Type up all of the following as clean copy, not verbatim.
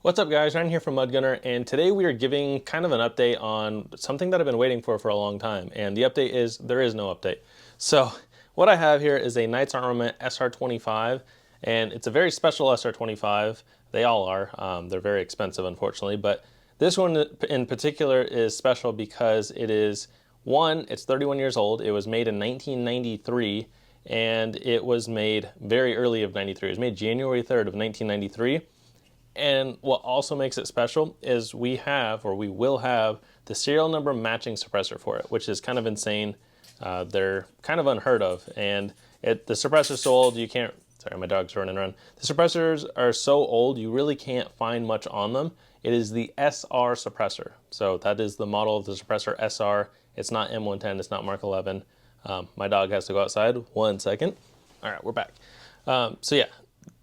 What's up guys, Ryan here from Mudgunner, and today we are giving kind of an update on something that I've been waiting for a long time, and the update is there is no update. So what I have here is a Knights Armament SR-25, and it's a very special SR-25. They all are. They're very expensive unfortunately, but this one in particular is special because it is, one, it's 31 years old. It was made in 1993, and it was made very early of 93. It was made January 3rd of 1993. And what also makes it special is we will have the serial number matching suppressor for it, which is kind of insane. They're kind of unheard of, and the suppressor's so old you can't, sorry, my dog's running around. The suppressors are so old you really can't find much on them. It is the SR suppressor. So that is the model of the suppressor, SR. It's not M110, it's not Mark 11. My dog has to go outside. 1 second. All right, we're back. So yeah.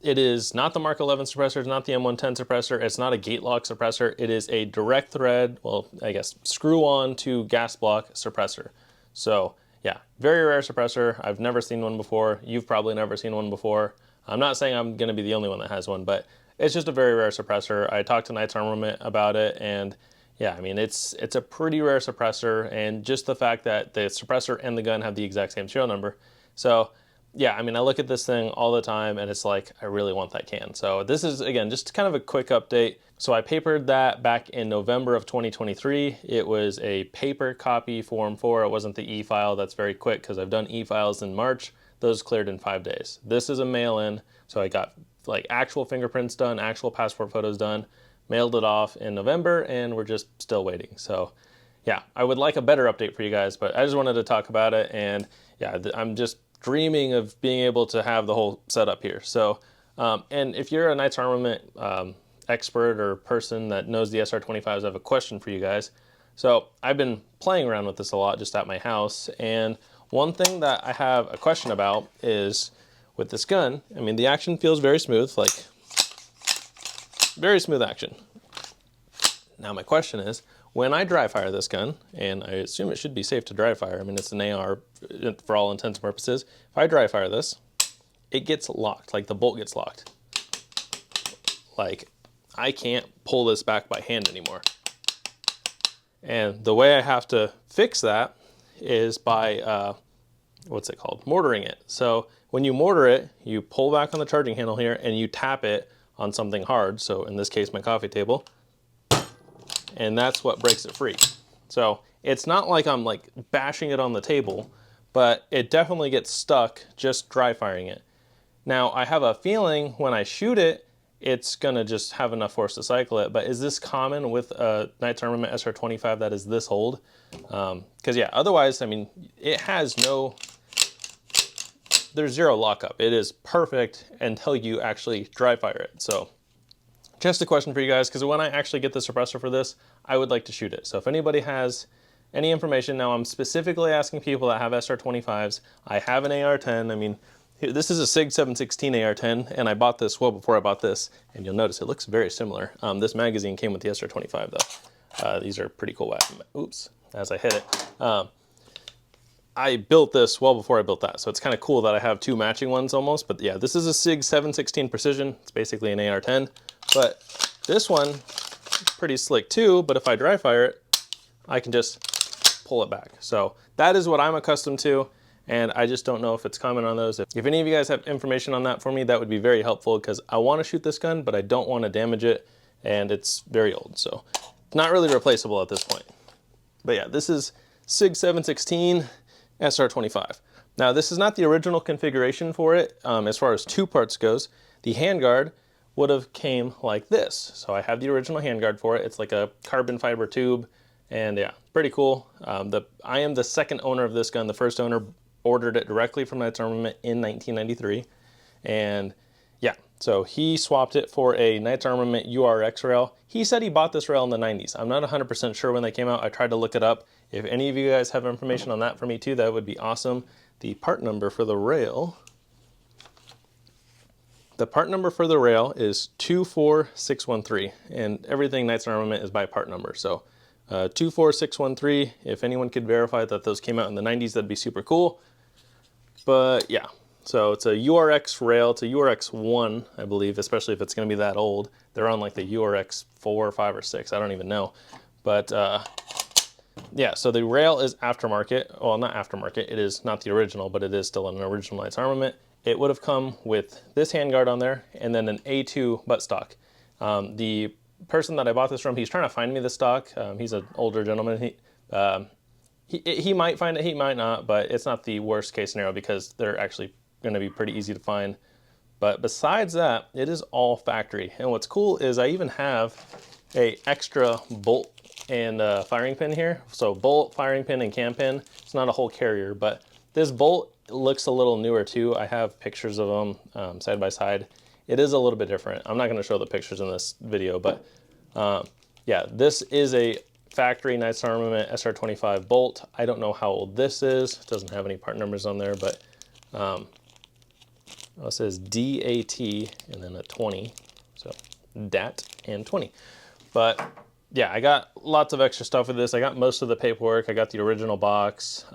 It is not the Mark 11 suppressor, it's not the M110 suppressor, it's not a gate lock suppressor, it is a direct thread, well, I guess, screw on to gas block suppressor. So yeah, very rare suppressor. I've never seen one before. You've probably never seen one before. I'm not saying I'm gonna be the only one that has one, but it's just a very rare suppressor. I talked to Knights Armament about it, and yeah, I mean, it's a pretty rare suppressor, and just the fact that the suppressor and the gun have the exact same serial number. So yeah, I mean, I look at this thing all the time and it's like, I really want that can. So this is, again, just kind of a quick update. So I papered that back in November of 2023. It was a paper copy Form 4. It wasn't the e-file. That's very quick because I've done e-files in March. Those cleared in 5 days. This is a mail-in. So I got like actual fingerprints done, actual passport photos done, mailed it off in November, and we're just still waiting. So yeah, I would like a better update for you guys, but I just wanted to talk about it. And yeah, I'm just dreaming of being able to have the whole setup here. So, and if you're a Knights Armament expert or person that knows the SR-25s, I have a question for you guys. So I've been playing around with this a lot just at my house, and one thing that I have a question about is with this gun, I mean, the action feels very smooth, like very smooth action. Now my question is, when I dry fire this gun, and I assume it should be safe to dry fire, I mean, it's an AR for all intents and purposes. If I dry fire this, it gets locked, like the bolt gets locked. Like, I can't pull this back by hand anymore. And the way I have to fix that is by, what's it called? Mortaring it. So when you mortar it, you pull back on the charging handle here and you tap it on something hard. So in this case, my coffee table. And that's what breaks it free. So it's not like I'm like bashing it on the table, but it definitely gets stuck just dry firing it. Now I have a feeling when I shoot it, it's gonna just have enough force to cycle it, but is this common with a Knights Armament SR-25 that is this old? Because yeah, otherwise, I mean, it has there's zero lockup. It is perfect until you actually dry fire it. So just a question for you guys, because when I actually get the suppressor for this, I would like to shoot it. So if anybody has any information, now I'm specifically asking people that have SR-25s. I have an AR-10. I mean, this is a SIG 716 AR-10, and I bought this well before I bought this, and you'll notice it looks very similar. This magazine came with the SR-25 though. These are pretty cool. Oops, as I hit it. I built this well before I built that, so it's kind of cool that I have two matching ones almost. But yeah, this is a SIG 716 Precision. It's basically an AR-10. But this one is pretty slick too, but if I dry fire it, I can just pull it back. So that is what I'm accustomed to, and I just don't know if it's common on those. If any of you guys have information on that for me, that would be very helpful, because I want to shoot this gun, but I don't want to damage it, and it's very old, so it's not really replaceable at this point. But yeah, this is SIG 716 SR-25. Now this is not the original configuration for it as far as two parts goes. The handguard would have came like this. So I have the original handguard for it. It's like a carbon fiber tube, and yeah, pretty cool. I am the second owner of this gun. The first owner ordered it directly from Knights Armament in 1993. And yeah, so he swapped it for a Knights Armament URX rail. He said he bought this rail in the 90s. I'm not 100% sure when they came out. I tried to look it up. If any of you guys have information on that for me too, that would be awesome. The part number for the rail, is 24613, and everything Knights Armament is by part number. So 24613, if anyone could verify that those came out in the 90s, that'd be super cool. But yeah, So it's a URX rail. It's a URX 1, I believe, especially if it's going to be that old. They're on like the URX 4, 5, or 6. I don't even know. But yeah, so the rail is aftermarket. Well, not aftermarket. It is not the original, but it is still an original Knights Armament. It would have come with this handguard on there and then an A2 buttstock. The person that I bought this from, he's trying to find me the stock. He's an older gentleman. He might find it, he might not, but it's not the worst case scenario because they're actually going to be pretty easy to find. But besides that, it is all factory. And what's cool is I even have a extra bolt and firing pin here. So bolt, firing pin, and cam pin. It's not a whole carrier, but this bolt looks a little newer too. I have pictures of them side by side. It is a little bit different. I'm not going to show the pictures in this video, but yeah, this is a factory Knights Armament SR-25 bolt. I don't know how old this is. It doesn't have any part numbers on there, but it says DAT and then a 20. So DAT and 20. But yeah, I got lots of extra stuff with this. I got most of the paperwork. I got the original box.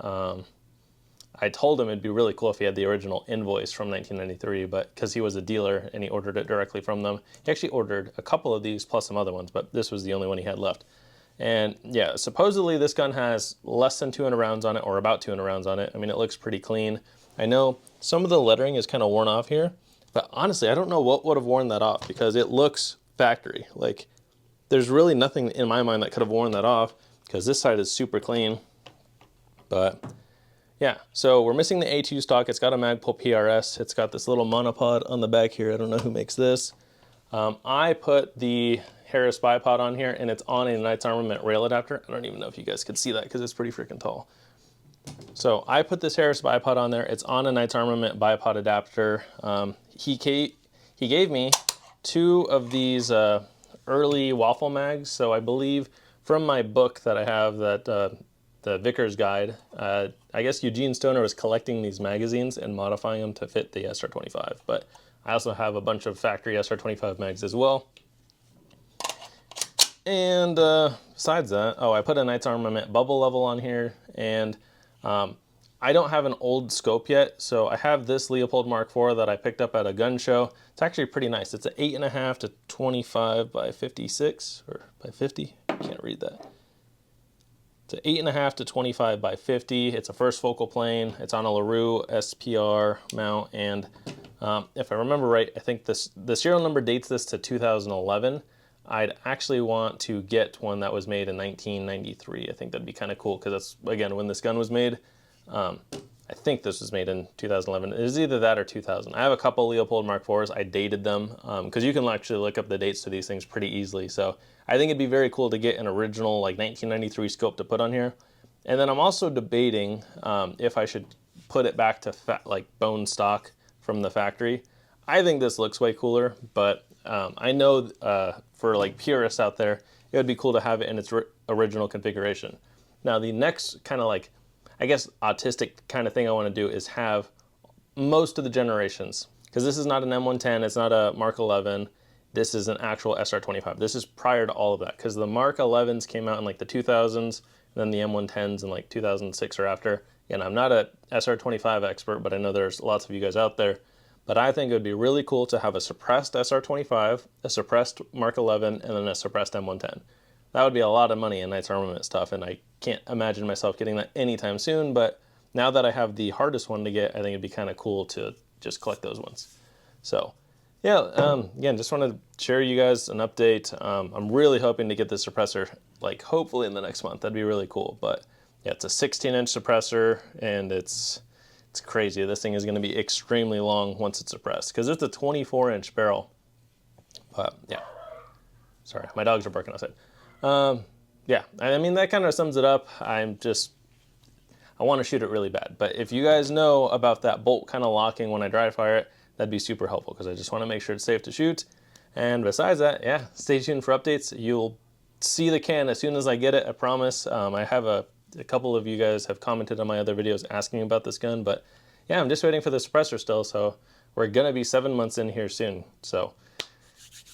I told him it'd be really cool if he had the original invoice from 1993, but because he was a dealer and he ordered it directly from them. He actually ordered a couple of these plus some other ones, but this was the only one he had left. And yeah, supposedly this gun has less than 200 rounds on it, or about 200 rounds on it. I mean, it looks pretty clean. I know some of the lettering is kind of worn off here, but honestly, I don't know what would have worn that off because it looks factory. Like, there's really nothing in my mind that could have worn that off because this side is super clean. But yeah, so we're missing the A2 stock. It's got a Magpul PRS. It's got this little monopod on the back here. I don't know who makes this. I put the Harris bipod on here, and it's on a Knights Armament rail adapter. I don't even know if you guys could see that because it's pretty freaking tall. So I put this Harris bipod on there. It's on a Knights Armament bipod adapter. He gave me 2 of these early waffle mags. So I believe from my book that I have, that the Vickers Guide, I guess Eugene Stoner was collecting these magazines and modifying them to fit the SR-25. But I also have a bunch of factory SR-25 mags as well. And besides that, oh, I put a Knights Armament bubble level on here, and I don't have an old scope yet, so I have this Leopold Mark IV that I picked up at a gun show. It's actually pretty nice. It's an 8.5 to 25 by 56, or by 50. I can't read that. It's an 8.5 to 25 by 50. It's a first focal plane. It's on a LaRue SPR mount, and if I remember right, I think the serial number dates this to 2011. I'd actually want to get one that was made in 1993. I think that'd be kind of cool because that's, again, when this gun was made. I think this was made in 2011. It is either that or 2000. I have a couple Leopold Mark IVs. I dated them because you can actually look up the dates to these things pretty easily. So I think it'd be very cool to get an original like 1993 scope to put on here. And then I'm also debating if I should put it back to like bone stock from the factory. I think this looks way cooler, but I know for like purists out there, it would be cool to have it in its original configuration. Now the next kind of like, I guess, autistic kind of thing I want to do is have most of the generations, because this is not an M110, it's not a Mark 11, this is an actual SR-25. This is prior to all of that, because the Mark 11s came out in like the 2000s, and then the M110s in like 2006 or after. Again, I'm not a SR-25 expert, but I know there's lots of you guys out there. But I think it would be really cool to have a suppressed SR-25, a suppressed Mark 11, and then a suppressed M110. That would be a lot of money in Knights Armament stuff, and I can't imagine myself getting that anytime soon, but now that I have the hardest one to get, I think it'd be kind of cool to just collect those ones. So, yeah, again, just want to share you guys an update. I'm really hoping to get this suppressor, like, hopefully in the next month. That'd be really cool, but yeah, it's a 16-inch suppressor, and it's crazy. This thing is going to be extremely long once it's suppressed, because it's a 24-inch barrel. But, yeah. Sorry, my dogs are barking outside. Yeah, I mean, that kind of sums it up. I want to shoot it really bad. But if you guys know about that bolt kind of locking when I dry fire it, that'd be super helpful, because I just want to make sure it's safe to shoot. And besides that, yeah, stay tuned for updates. You'll see the can as soon as I get it, I promise. I have a couple of you guys have commented on my other videos asking about this gun, but yeah, I'm just waiting for the suppressor still, so we're going to be 7 months in here soon. So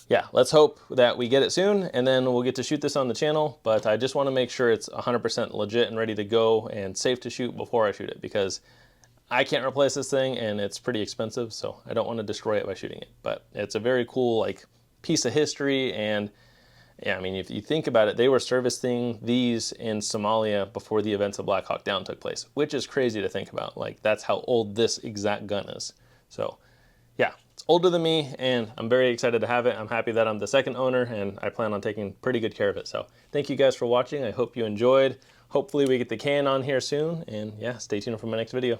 yeah, let's hope that we get it soon, and then we'll get to shoot this on the channel, but I just want to make sure it's 100% legit and ready to go and safe to shoot before I shoot it, because I can't replace this thing, and it's pretty expensive, so I don't want to destroy it by shooting it. But it's a very cool like piece of history, and yeah, I mean, if you think about it, they were servicing these in Somalia before the events of Black Hawk Down took place, which is crazy to think about. Like, that's how old this exact gun is. So yeah, it's older than me, and I'm very excited to have it. I'm happy that I'm the second owner, and I plan on taking pretty good care of it. So thank you guys for watching. I hope you enjoyed. Hopefully we get the can on here soon, and yeah, stay tuned for my next video.